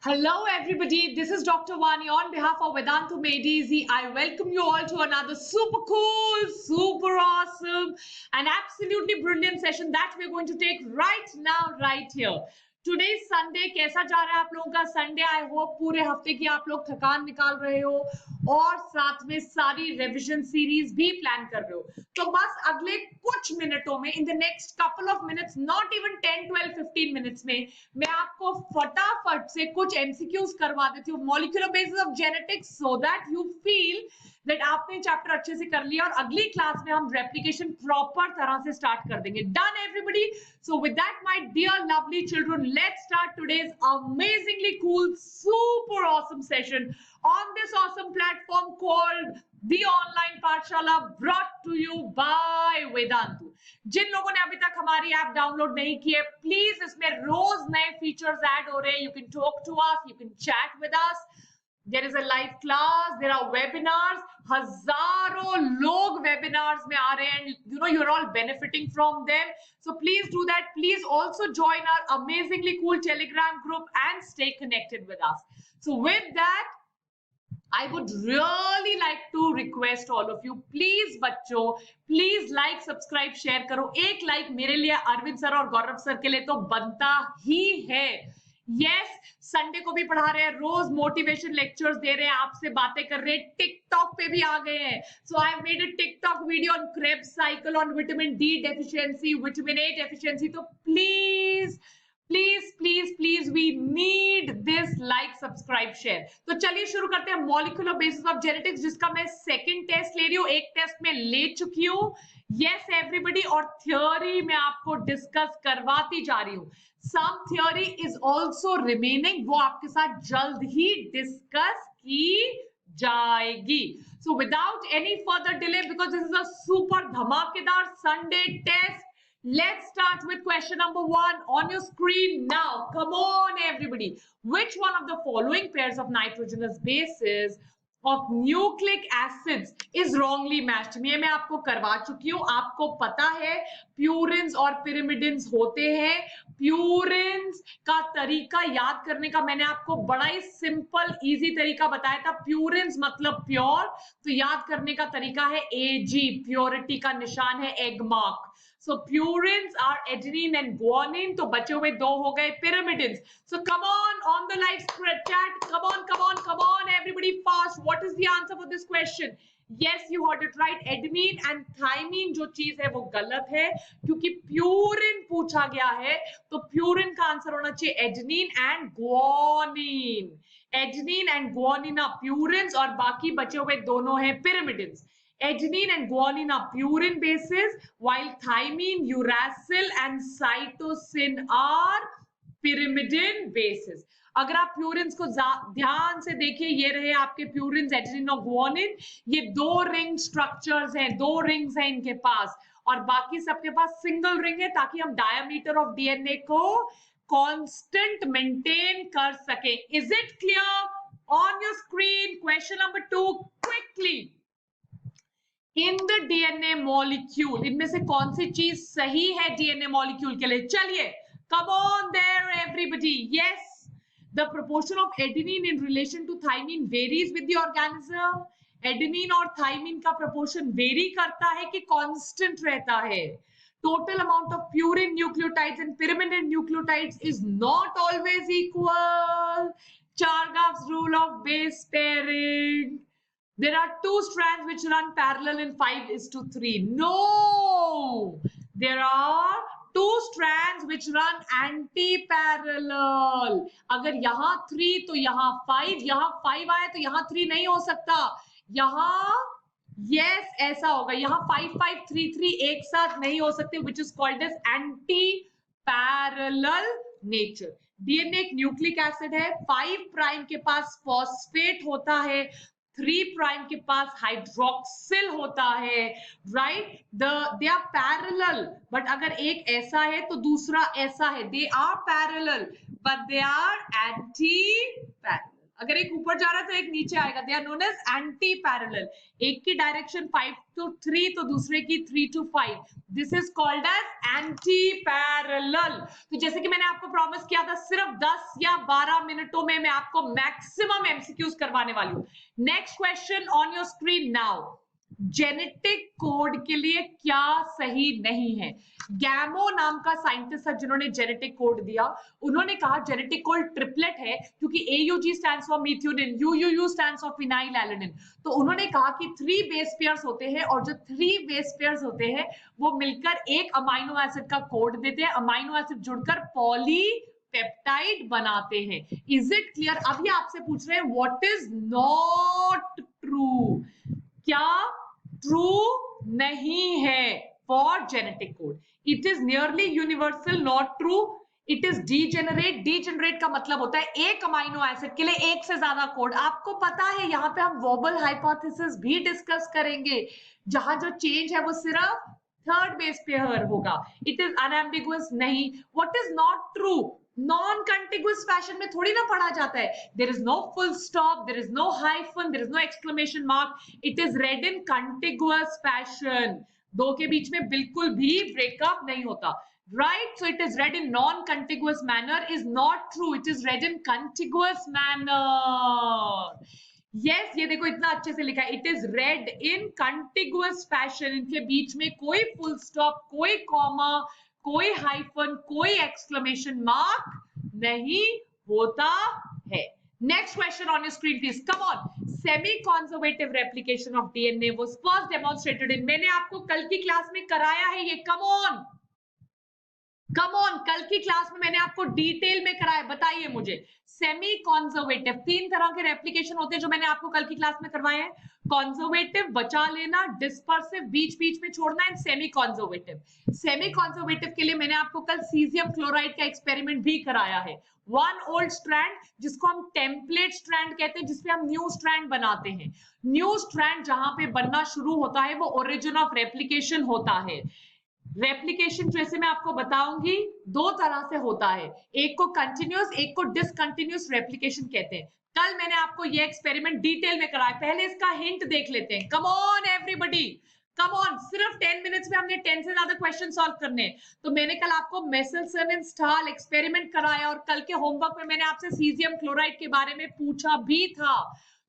Hello everybody, this is Dr. Vani on behalf of Vedantu Made Easy. I welcome you all to another super cool, super awesome and absolutely brilliant session that we're going to take right now, right here. Today's Sunday, कैसा जा रहा है आप लोगों का Sunday? I hope पूरे हफ्ते की आप लोग थकान निकाल रहे हो और साथ में सारी रिविजन सीरीज भी प्लान कर रहे हो. तो बस अगले कुछ मिनटों में, in the next couple of minutes, not even 10, 12, 15 minutes में मैं आपको फटाफट से कुछ एमसीक्यूज करवा देती हूँ molecular basis of genetics, so that you feel that आपने चैप्टर अच्छे से कर लिया और अगली क्लास में हम रेप्लिकेशन प्रॉपर तरह से स्टार्ट कर देंगे. Done everybody? So with that my dear lovely children, let's start today's amazingly cool super awesome session on this awesome platform called the online पाठशाला, brought to you by Vedantu. जिन लोगों ने अभी तक हमारी ऐप डाउनलोड नहीं की है, please इसमें रोज नए फीचर्स ऐड हो रहे हैं. You can talk to us, you can chat with us, there is a live class, there are webinars, हजारों लोग webinars में आ रहे हैं, you know, you're all benefiting from them. So please do that. Please also join our amazingly cool Telegram group and stay connected with us. So with that, I would really like to request all of you, please बच्चों, please like, subscribe, share करो. एक like मेरे लिए, Arvind sir और गौरव sir के लिए तो बनता ही है. यस, संडे को भी पढ़ा रहे हैं, रोज मोटिवेशन लेक्चर्स दे रहे हैं, आपसे बातें कर रहे हैं, टिकटॉक पे भी आ गए हैं. So I made a TikTok video on Krebs cycle, on vitamin D deficiency, vitamin A deficiency. तो please please please please we need this like, subscribe, share. तो चलिए शुरू करते हैं मॉलिक्यूलर बेसिस ऑफ जेनेटिक्स, जिसका मैं सेकंड टेस्ट ले रही हूँ. एक टेस्ट में ले चुकी हूँ, यस एवरीबॉडी, और थ्योरी में आपको डिस्कस करवाती जा रही हूँ. Some theory is also remaining, वो आपके साथ जल्द ही डिस्कस की जाएगी. So without any further delay, because this is a super धमाकेदार Sunday test, let's start with question number 1 on your screen now. Come on everybody, which one of the following pairs of nitrogenous bases of nucleic acids is wrongly matched? मैं आपको करवा चुकी हूँ, आपको पता है purines और पिरिमिडिन्स होते हैं. प्यूरिन्स का तरीका याद करने का मैंने आपको बड़ा ही सिंपल इजी तरीका बताया था. प्यूरिन्स मतलब प्योर, तो याद करने का तरीका है एजी, प्योरिटी का निशान है egg mark. So purines are adenine and guanine. तो बचे हुए दो हो गए pyrimidines. So come on the live chat. Come on everybody fast. What is the answer for this question? Yes, you heard it right. Adenine and thymine जो चीज है वो गलत है, क्योंकि प्यूरिन पूछा गया है. तो प्यूरिन का आंसर होना चाहिए adenine and guanine. Adenine and guanine are purines और बाकी बचे हुए दोनों हैं pyrimidines. Adenine and guanine are purine bases, while thymine, uracil and cytosine are pyrimidine bases. अगर आप प्यूरिन्स को ध्यान से देखिए, ये रहे आपके प्यूरिन्स, एडेनिन और गुआनिन. ये दो रिंग स्ट्रक्चर्स हैं, दो रिंग्स हैं इनके पास, और बाकी सबके पास सिंगल रिंग है, ताकि हम डायमीटर ऑफ डीएनए को कांस्टेंट मेंटेन कर सके. Is it clear? On your screen question number 2 quickly. In the DNA molecule, इनमें से कौन सी चीज सही है डीएनए मॉलिक्यूल के लिए? चलिए, come on there everybody. Yes, the proportion of adenine in relation to thymine varies with the organism. Adenine और थाइमिन का प्रोपोर्शन वेरी करता है कि कांस्टेंट रहता है. Total amount of purine nucleotides and pyrimidine nucleotides is not always equal. Chargaff's rule of base pairing. There are two strands which run parallel in 5:3. No, there are two strands which run anti-parallel. अगर यहाँ 3 तो यहाँ 5, यहाँ 5 आया तो यहाँ 3 नहीं हो सकता. यहाँ yes ऐसा होगा, यहाँ 5, 5, 3, 3 एक साथ नहीं हो सकते, which is called as anti-parallel nature. DNA एक न्यूक्लिक एसिड है, 5 प्राइम के पास फॉस्फेट होता है, 3 प्राइम के पास हाइड्रोक्सिल होता है, right? They are parallel, but अगर एक ऐसा है तो दूसरा ऐसा है. They are parallel but they are anti parallel. अगर एक ऊपर जा रहा है तो एक नीचे आएगा। They are known as anti parallel. एक की डायरेक्शन 5 to 3 तो दूसरे की 3 to 5। This is called as anti parallel. तो जैसे कि मैंने आपको प्रॉमिस किया था, सिर्फ 10 या 12 मिनटों में मैं आपको मैक्सिमम एमसीक्यूज करवाने वाली हूँ। Next question on your screen now. Genetic code के लिए क्या सही नहीं है? गैमो नाम का साइंटिस्ट है जिन्होंने जेनेटिक कोड दिया। उन्होंने कहा जेनेटिक कोड ट्रिपलेट है, क्योंकि AUG stands for मीथियोनिन, UUU stands for phenylalanine. तो उन्होंने कहा कि 3 बेस पेयर्स होते हैं, और जो 3 बेस पेयर्स होते हैं वो मिलकर एक अमाइनो एसिड का कोड देते हैं। अमाइनो एसिड जुड़कर पॉलीपेप्टाइड बनाते हैं। Is it clear? अभी आपसे पूछ रहे हैं व्हाट इज नॉट ट्रू। क्या ट्रू नहीं है for genetic code? It is nearly universal, not true. It is degenerate. Degenerate का मतलब होता है एक अमाइनो एसिड के लिए एक से ज्यादा कोड। आपको पता है यहाँ पे हम वोबल हाइपोथेसिस भी डिस्कस करेंगे, जहां जो चेंज है वो सिर्फ थर्ड बेस पेयर होगा। इट इज अनएम्बिगुअस नहीं। What is not true? Non contiguous fashion में थोड़ी ना पढ़ा जाता है। There is no full stop, there is no hyphen, there is no exclamation mark. It is read in contiguous fashion. दो के बीच में बिल्कुल भी ब्रेकअप नहीं होता। Right, so it is read in non-contiguous manner is not true. It is read in contiguous manner. Yes, ये देखो इतना अच्छे से लिखा है। It is read in contiguous fashion. इनके बीच में कोई full stop, कोई comma, कोई hyphen, कोई exclamation mark नहीं होता है। Next question on your screen, please. Come on. Semi-conservative replication of DNA was first demonstrated in. मैंने आपको कल की क्लास में कराया है ये। Come on. कम ऑन, कल की क्लास में मैंने आपको डिटेल में कराया। बताइए मुझे, सेमी कॉन्जर्वेटिव 3 तरह के रेप्लिकेशन होते हैं जो मैंने आपको कल की क्लास में करवाए हैं। कॉन्जर्वेटिव बचा लेना, डिस्पर्सिव बीच बीच में छोड़ना, and semi conservative. Semi conservative के लिए मैंने आपको कल सीजियम क्लोराइड का एक्सपेरिमेंट भी कराया है। 1 ओल्ड स्ट्रैंड, जिसको हम टेम्पलेट स्ट्रैंड कहते हैं, जिसपे हम न्यू स्ट्रैंड बनाते हैं। न्यू स्ट्रैंड जहां पे बनना शुरू होता है वो ओरिजिन ऑफ रेप्लिकेशन होता है। रेप्लिकेशन जैसे मैं आपको बताऊंगी 2 तरह से होता है, एक को कंटिन्यूअस, एक को डिसकंटिन्यूअस रेप्लिकेशन कहते हैं। कल मैंने आपको ये एक्सपेरिमेंट डिटेल में कराया। पहले इसका हिंट देख लेते हैं। Come on everybody, come on. सिर्फ 10 मिनट्स में हमने 10 से ज्यादा क्वेश्चन सॉल्व करने हैं। तो मैंने कल आपको मेसेल्सन स्टाल एक्सपेरिमेंट कराया, और कल के होमवर्क में मैंने आपसे सीजियम क्लोराइड के बारे में पूछा भी था।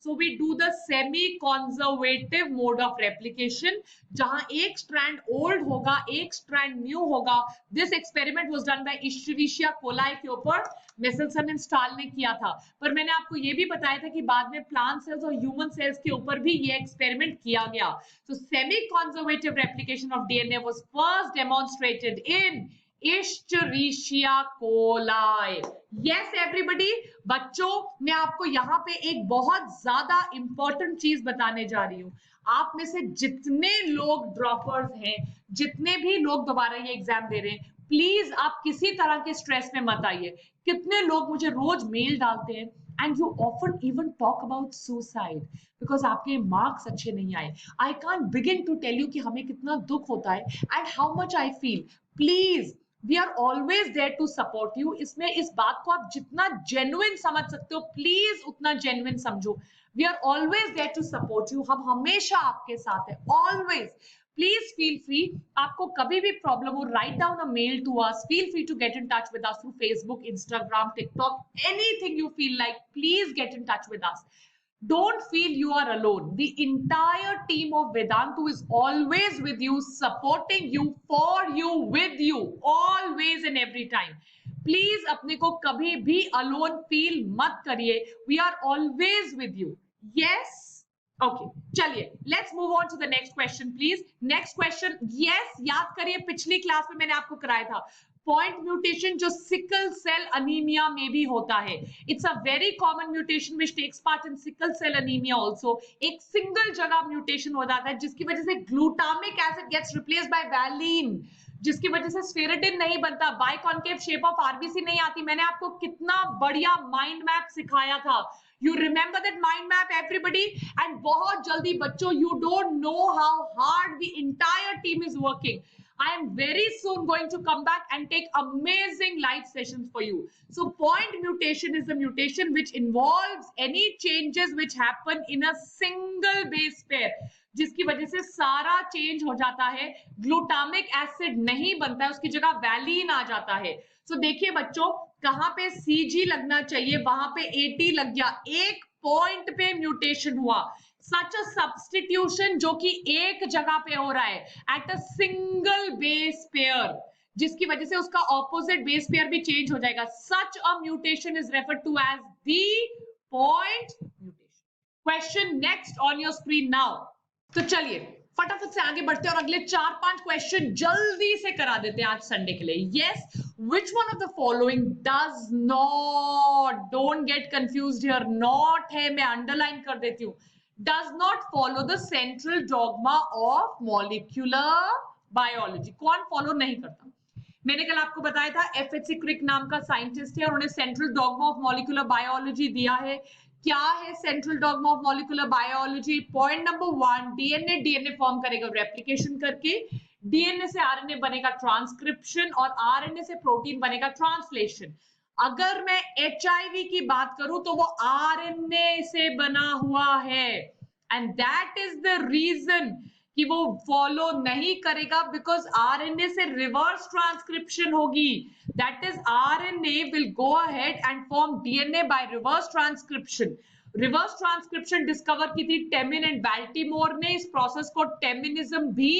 So we do the semi-conservative mode of replication, जहां एक strand old होगा, एक strand new होगा। This experiment was done by Escherichia coli के ऊपर मेसेल्सन एंड स्टाल ने किया था। पर मैंने आपको ये भी बताया था कि बाद में प्लांट सेल्स और ह्यूमन सेल्स के ऊपर भी ये एक्सपेरिमेंट किया गया। So semi-conservative replication of DNA was first demonstrated in Escherichia coli. Yes everybody, बच्चों मैं आपको यहाँ पे एक बहुत ज्यादा इंपॉर्टेंट चीज बताने जा रही हूँ। आप में से जितने लोग ड्रॉपर्स हैं, जितने भी लोग दोबारा ये एग्जाम दे रहे हैं, प्लीज आप किसी तरह के स्ट्रेस में मत आइए। कितने लोग मुझे रोज मेल डालते हैं and you often even talk about suicide because आपके मार्क्स अच्छे नहीं आए। I can't begin to tell you कि हमें कितना दुख होता है and how much I feel. Please, we are always there to support you. इसमें इस बात को आप जितना genuine समझ सकते हो, please उतना genuine समझो। We are always there to support you. हम हमेशा आपके साथ हैं, always. Please feel free. आपको कभी भी प्रॉब्लम हो, write down a mail to us. Feel free to get in touch with us through Facebook, Instagram, TikTok, anything you feel like. Please get in touch with us. Don't feel you are alone. The entire team of Vedantu is always with you, supporting you, for you, with you, always and every time. Please अपने को कभी भी alone feel मत करिए. We are always with you. Yes. Okay, चलिए let's move on to the next question please. Next question, yes, याद करिए पिछली क्लास में मैंने आपको कराया था पॉइंट म्यूटेशन जो सिकल सेल अनीमिया में भी होता है। It's a very common mutation which takes part in sickle cell anaemia also. एक सिंगल जगह म्यूटेशन हो जाता है जिसकी वजह से glutamic acid gets replaced by valine, जिसकी वजह से स्फेरेटिन नहीं बनता, बाइकॉन्केव शेप ऑफ आरबीसी नहीं आती। मैंने आपको कितना बढ़िया माइंड मैप सिखाया था। You remember that mind map everybody? And बहुत जल्दी बच्चों, you don't know how hard the entire team is working. I am very soon going to come back and take amazing live sessions for you. So point mutation is a mutation which involves any changes which happen in a single base pair, जिसकी वजह से सारा change हो जाता है, glutamic acid नहीं बनता है, उसकी जगह वैलिन आ जाता है. सो देखिए बच्चों, कहां पे CG लगना चाहिए वहां पे AT लग गया, एक पॉइंट पे म्यूटेशन हुआ. सच अ सब्स्टिट्यूशन जो कि एक जगह पे हो रहा है at a single base pair, जिसकी वजह से उसका ऑपोजिट बेस पेयर भी चेंज हो जाएगा. Such a mutation is referred to as the point mutation. Question next on your screen now. तो चलिए फटाफट से आगे बढ़ते हैं और अगले 4-5 क्वेश्चन जल्दी से करा देते हैं आज संडे के लिए. Yes, which one of the following does not, don't get confused here, not है, मैं अंडरलाइन कर देती हूँ, does not follow the central dogma of molecular biology. कौन फॉलो नहीं करता? मैंने कल आपको बताया था FHC क्रिक नाम का साइंटिस्ट है, उन्होंने central dogma of molecular biology दिया है. क्या है central dogma of molecular biology? Point number 1, DNA form करेगा रेप्लिकेशन करके, डीएनए से आरएनए बनेगा ट्रांसक्रिप्शन, और आरएनए से प्रोटीन बनेगा ट्रांसलेशन. अगर मैं HIV की बात करूं तो वो आरएनए से बना हुआ है, and that is the reason कि वो फॉलो नहीं करेगा, बिकॉज आरएनए से रिवर्स ट्रांसक्रिप्शन होगी. That is RNA will go ahead and form DNA by reverse transcription. Reverse transcription discover की थी टेमिन एंड बैल्टीमोर ने. इस प्रोसेस को टेमिनिज्म भी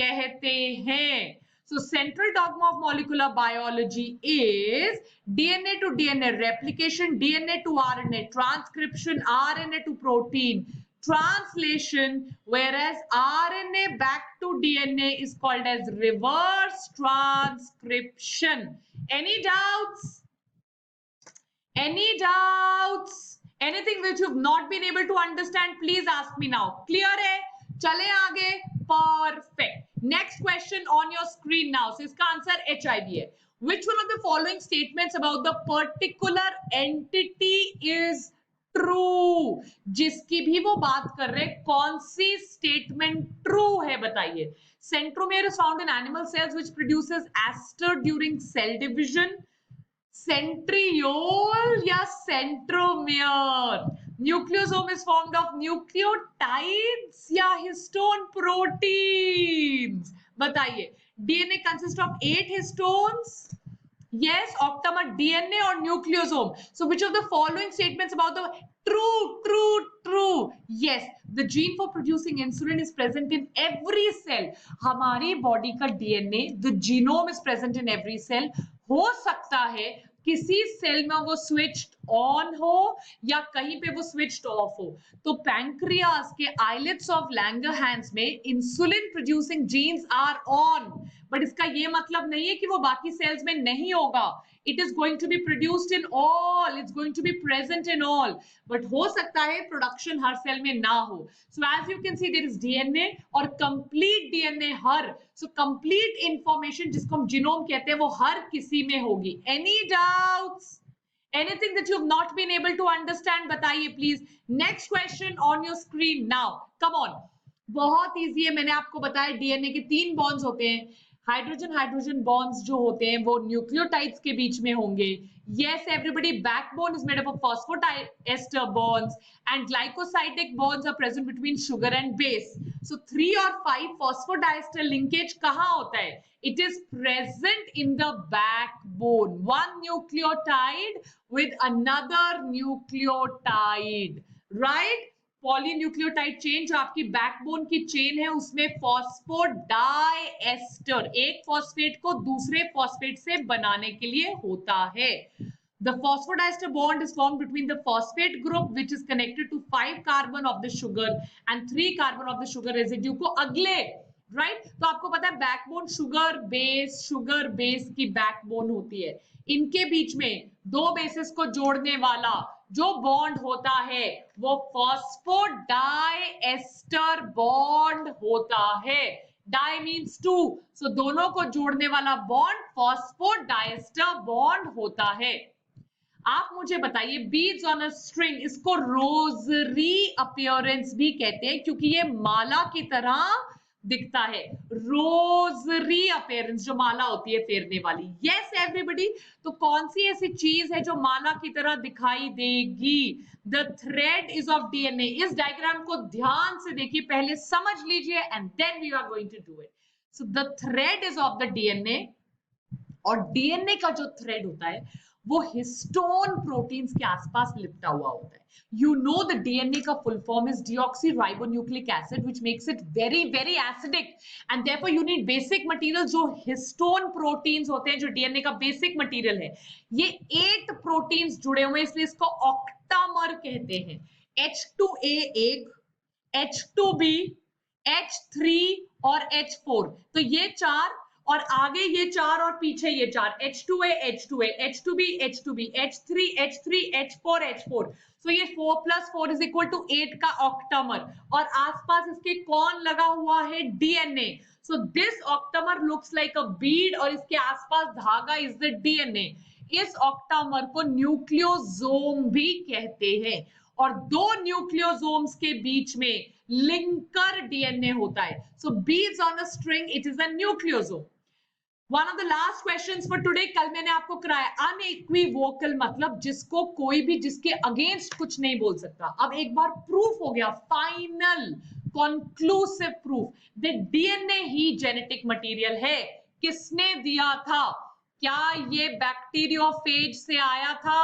कहते हैं. So central dogma of molecular biology is DNA to DNA replication, DNA to RNA transcription, RNA to protein translation, whereas RNA back to DNA is called as reverse transcription. Any doubts? Any doubts? Anything which you've not been able to understand, please ask me now. Clear hai? चले आगे. Perfect. Next question on your screen now. So इसका answer HIV है. Which one of the following statements about the particular entity is true? जिसकी भी वो बात कर रहे हैं, कौन सी statement true है बताइए. Centromere is found in animal cells which produces ester during cell division. Centriole या centromere? Nucleosome is formed of nucleotides या histone proteins? बताइए. DNA consists of 8 histones. Yes, octamer, DNA or nucleosome. So which of the following statements about the true? Yes, the gene for producing insulin is present in every cell. हमारी body का DNA, the genome is present in every cell. हो सकता है किसी cell में वो switched on हो या कहीं पे वो स्विच्ड ऑफ हो. तो पैंक्रियास के आइलेट्स ऑफ लैंगरहैंस में insulin producing genes are on, but इसका ये मतलब नहीं है कि वो बाकी सेल्स में नहीं होगा. It is going to be produced in all, it's going to be present in all, but हो सकता है प्रोडक्शन हर सेल में ना हो. So as you can see there is DNA और complete DNA हर, so complete information जिसको हम genome कहते हैं वो हर किसी में होगी. Any doubts? Anything that you have not been able to understand बताइए please. Next question on your screen now. Come on. बहुत easy है. मैंने आपको बताया DNA के 3 bonds होते हैं. हाइड्रोजन बॉन्ड्स जो होते हैं वो न्यूक्लियोटाइड्स के बीच में होंगे. Yes, everybody, backbone is made up of phosphoester bonds and glycosidic bonds are present between sugar and base. So 3 or 5 phosphodiester linkage कहाँ होता है? It is present in the backbone. One nucleotide with another nucleotide, right? Polynucleotide chain जो आपकी backbone की chain है उसमें phosphodiester एक phosphate को दूसरे फॉस्फेट से बनाने के लिए होता है. The phosphodiester bond is formed between the phosphate group which is connected to 5 carbon of the sugar and 3 carbon of the sugar residue को अगले, right? तो आपको पता है बैकबोन शुगर बेस की बैकबोन होती है. इनके बीच में 2 बेसिस को जोड़ने वाला जो बॉन्ड होता है वो फॉस्फोडाइएस्टर बॉन्ड होता है. डाई मीन्स 2, सो दोनों को जोड़ने वाला बॉन्ड फॉस्फोडाइएस्टर बॉन्ड होता है. आप मुझे बताइए बीड्स ऑन अ स्ट्रिंग, इसको रोजरी अपीयरेंस भी कहते हैं क्योंकि ये माला की तरह दिखता है। रोजरी अपीयरेंस, जो माला होती है फेरने वाली। यस एवरीबॉडी, तो कौन सी ऐसी चीज है जो माला की तरह दिखाई देगी? The thread is of DNA. इस डायग्राम को ध्यान से देखिए, पहले समझ लीजिए and then we are going to do it. So the thread is of the DNA, और डीएनए का जो थ्रेड होता है वो हिस्टोन प्रोटीन्स के आसपास लिपटा हुआ होता है। You know the DNA का full form is deoxyribonucleic acid, which makes it very very acidic, and therefore you need basic materials जो histone proteins होते हैं, जो DNA का basic material है। ये 8 proteins जुड़े हुए हैं, इसलिए इसको octamer कहते हैं। H2A एक, H2B, H3 और H4, तो ये चार, और आगे ये चार और पीछे ये चार, H2A, H2A, H2B, H2B, H3, H3, H4, H4। तो ये 4 + 4 = 8 का ऑक्टामर, और आसपास इसके कौन लगा हुआ है? DNA. So this octamer looks like अ बीड, और इसके आसपास धागा इज द डीएनए। इस ऑक्टामर को न्यूक्लियोसोम भी कहते हैं, और दो न्यूक्लियोसोम्स के बीच में लिंकर डीएनए होता है। So beads on a string, it is a nucleosome. One of the last questions for today, कल मैंने आपको कराया अनइक्विवोकल, मतलब जिसको कोई भी जिसके अगेंस्ट कुछ नहीं बोल सकता। अब एक बार प्रूफ हो गया, final conclusive proof, that DNA he genetic material है। किसने दिया था? क्या ये बैक्टीरियोफेज से आया था?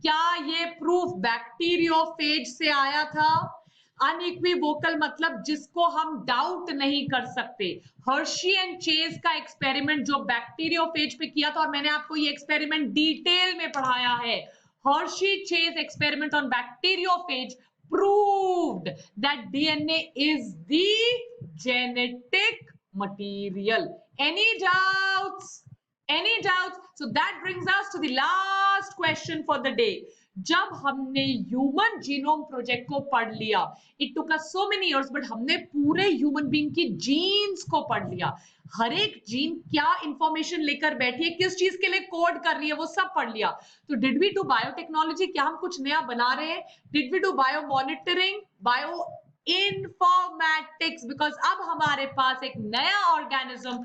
क्या ये प्रूफ बैक्टीरियोफेज से आया था? अनइक्विवोकल मतलब जिसको हम डाउट नहीं कर सकते। हर्शी एंड चेज का एक्सपेरिमेंट जो बैक्टीरियोफेज पे किया था, और मैंने आपको ये एक्सपेरिमेंट डिटेल में पढ़ाया है। Hershey chase experiment on bacteriophage proved that DNA is the genetic material. Any doubts? Any doubts? So that brings us to the last question for the day. जब हमने ह्यूमन जीनोम प्रोजेक्ट को पढ़ लिया, it took us so many years, but हमने पूरे human being की jeans को पढ़ लिया। हर एक जीन क्या इंफॉर्मेशन लेकर बैठी है, किस चीज के लिए कोड कर रही है, वो सब पढ़ लिया। तो डिड वी डू बायोटेक्नोलॉजी? क्या हम कुछ नया बना रहे हैं? Did we do biomonitoring, bioinformatics? Because अब हमारे पास एक नया ऑर्गेनिज्म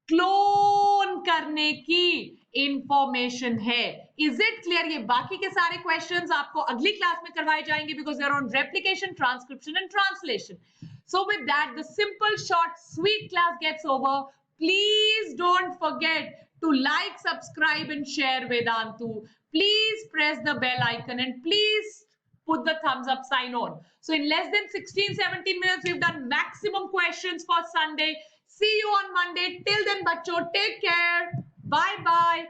क्लोन करने की इंफॉर्मेशन है। Is it clear? ये बाकी के सारे क्वेश्चंस आपको अगली क्लास में करवाए जाएंगे, because they are on replication, transcription and translation. So with that, the simple, short, sweet class gets over. Please don't forget to like, subscribe, and share Vedantu. Please press the bell icon and please put the thumbs up sign on. So in less than 16-17 minutes, we've done maximum questions for Sunday. See you on Monday. Till then, bachcho, take care. Bye bye.